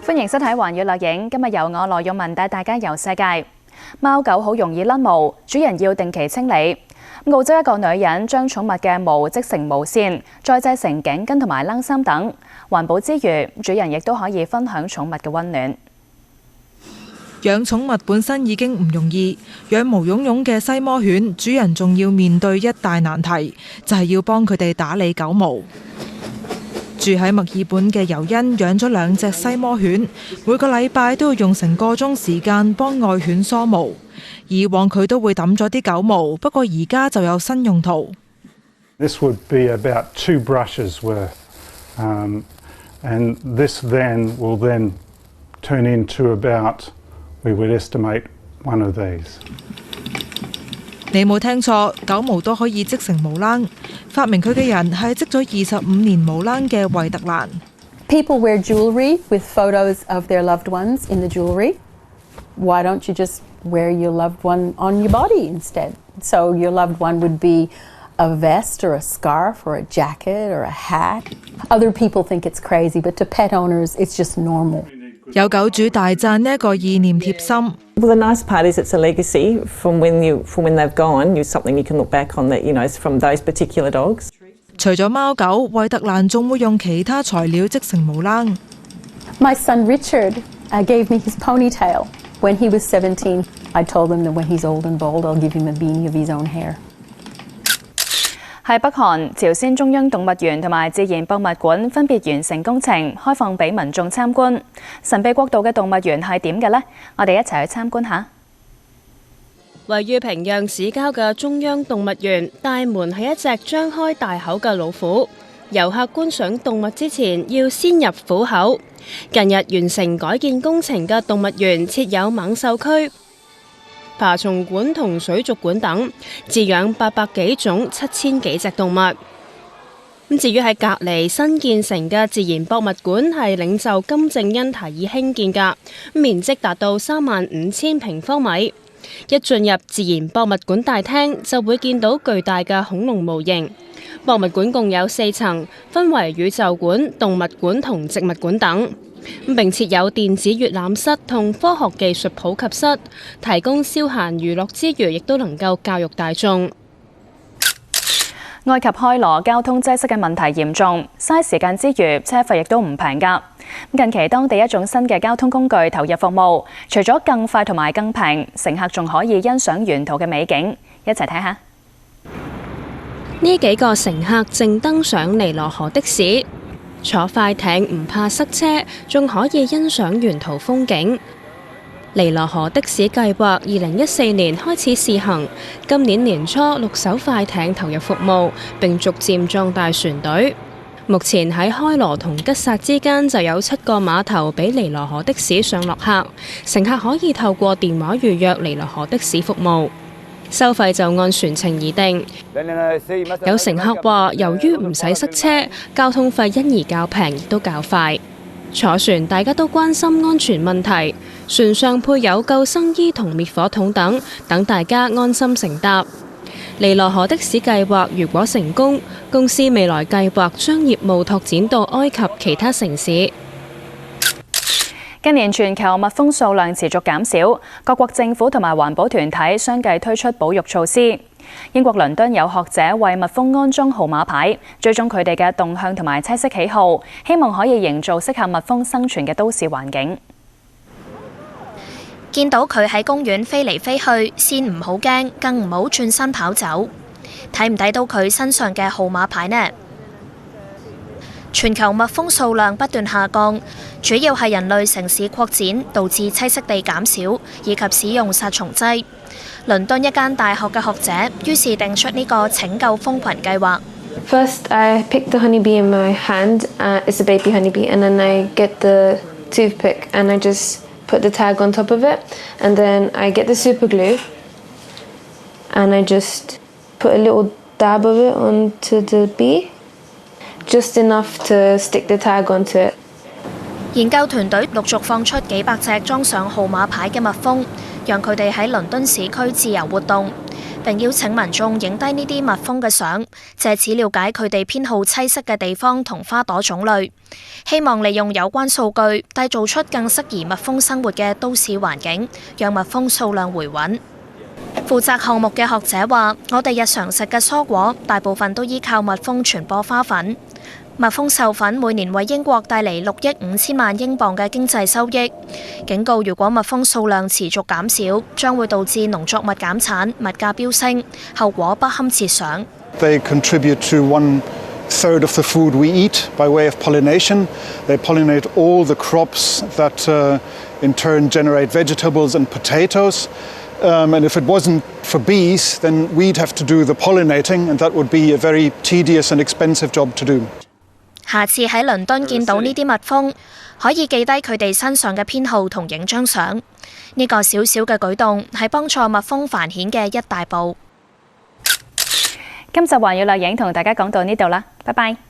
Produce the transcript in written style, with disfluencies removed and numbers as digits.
歡迎收睇《寰宇掠影》，今日由我羅玉文帶大家遊世界。貓狗好容易甩毛，主人要定期清理。澳洲一個女人將寵物嘅毛織成毛線，再製成頸巾同埋冷衫等，環保之餘，主人亦都可以分享寵物嘅溫暖。養寵物本身已經唔容易，養毛茸茸嘅西摩犬，主人仲要面對一大難題，就係要幫佢哋打理狗毛。住喺墨爾本嘅尤恩養咗2隻西摩犬，每個禮拜都要用成個鐘時間幫愛犬梳毛。以往佢都會抌咗啲狗毛，不過而家就有新用途。This would be about 2 brushes worth, and this then will turn into about, we would estimate, 1 of these. 你冇聽錯，狗毛都可以織成毛冷。發明佢嘅人係織咗25年毛冷嘅惠特蘭。People wear jewelry with photos of their loved ones in the jewelry. Why don't you just wear your loved one on your body instead? So your loved one would be a vest or a scarf or a jacket or a hat. Other people think it's crazy, but to pet owners, it's just normal. 有狗主大讚呢一個意念貼心。Well, the nice part is it's a legacy from when they've gone. It's something you can look back on that, from those particular dogs. 除咗貓狗，惠特蘭仲會用其他材料織成毛冷。My son Richard gave me his ponytail when he was 17. I told him that when he's old and bald, I'll give him a beanie of his own hair. 喺北韓，朝鮮中央動物園同埋自然博物館分別完成工程，開放俾民眾參觀。神秘國度嘅動物園係點嘅呢？我哋一齊去參觀下。位於平壤市郊嘅中央動物園，大門係一隻張開大口嘅老虎。遊客觀賞動物之前要先入虎口。近日完成改建工程嘅動物園設有猛獸區、爬蟲館同水族館等，飼養800幾種7000幾隻動物。至於喺隔離新建成嘅自然博物館係領袖金正恩提議興建㗎，面積達到35000平方米。一進入自然博物館大廳，就會見到巨大嘅恐龍模型。博物館共有4層，分為宇宙館、動物館同植物館等。並設有電子閱覽室同科學技術普及室，提供消閒娛樂之餘，亦都能夠教育大眾。埃及開羅交通擠塞嘅問題嚴重，嘥時間之餘，車費亦都唔平㗎。近期當地一種新嘅交通工具投入服務，除咗更快同埋更平，乘客仲可以欣賞沿途嘅美景。一齊睇下。呢幾個乘客正登上尼羅河的士。坐快艇唔怕塞車，仲可以欣賞沿途風景。尼羅河的士計劃2014年開始試行，今年年初6艘快艇投入服務，並逐漸壯大船隊。目前喺開羅同吉薩之間就有7個碼頭俾尼羅河的士上落客，乘客可以透過電話預約尼羅河的士服務。收費就按船程而定。有乘客話，由於唔使塞車，交通費因而較平，亦都較快。坐船大家都關心安全問題，船上配有救生衣同滅火筒等，等大家安心乘搭。尼羅河的士計劃如果成功，公司未來計劃將業務拓展到埃及其他城市。近年全球蜜蜂數量持續減少，各國政府同埋環保團體相繼推出保育措施。英國倫敦有學者為蜜蜂安裝號碼牌，追蹤佢哋嘅動向同埋棲息喜好，希望可以營造適合蜜蜂生存嘅都市環境。見到佢喺公園飛嚟飛去，先唔好驚，更唔好轉身跑走。睇唔睇到佢身上嘅號碼牌呢？全球蜜蜂數量不斷下降，主要係人類城市擴展導致棲息地減少，以及使用殺蟲劑。倫敦一間大學嘅學者於是定出呢個拯救蜂群計劃。First, I pick the honeybee in my hand. It's a baby honeybee, and then I get the toothpick and I just put the tag on top of it, and then I get the super glue, and I just put a little dab of it onto the bee. Just enough to stick the tag onto it. 研究團隊陸續放出幾百隻裝上號碼牌嘅蜜蜂，讓佢哋喺倫敦市區自由活動，並邀請民眾影低呢啲蜜蜂嘅相，藉此了解佢哋偏好棲息嘅地方同花朵種類，希望利用有關數據締造出更適宜蜜蜂生活嘅都市環境，讓蜜蜂數量回穩。負責項目嘅學者話：我哋日常食嘅蔬果大部分都依靠蜜蜂傳播花粉。蜜蜂授粉每年為英國帶嚟6億5千萬英鎊嘅經濟收益。警告：如果蜜蜂數量持續減少，將會導致農作物減產、物價飆升，後果不堪設想。They contribute to 1/3 of the food we eat by way of pollination. They pollinate all the crops that in turn generate vegetables and potatoes. And if it wasn't for bees, then we'd have to do the pollinating, and that would be a very tedious and expensive job to do. 下次喺倫敦見到呢啲蜜蜂，可以記低佢哋身上嘅編號同影張相。呢個小小嘅舉動係幫助蜜蜂繁衍嘅一大步。今集環宇掠影同大家講到呢度啦，拜拜。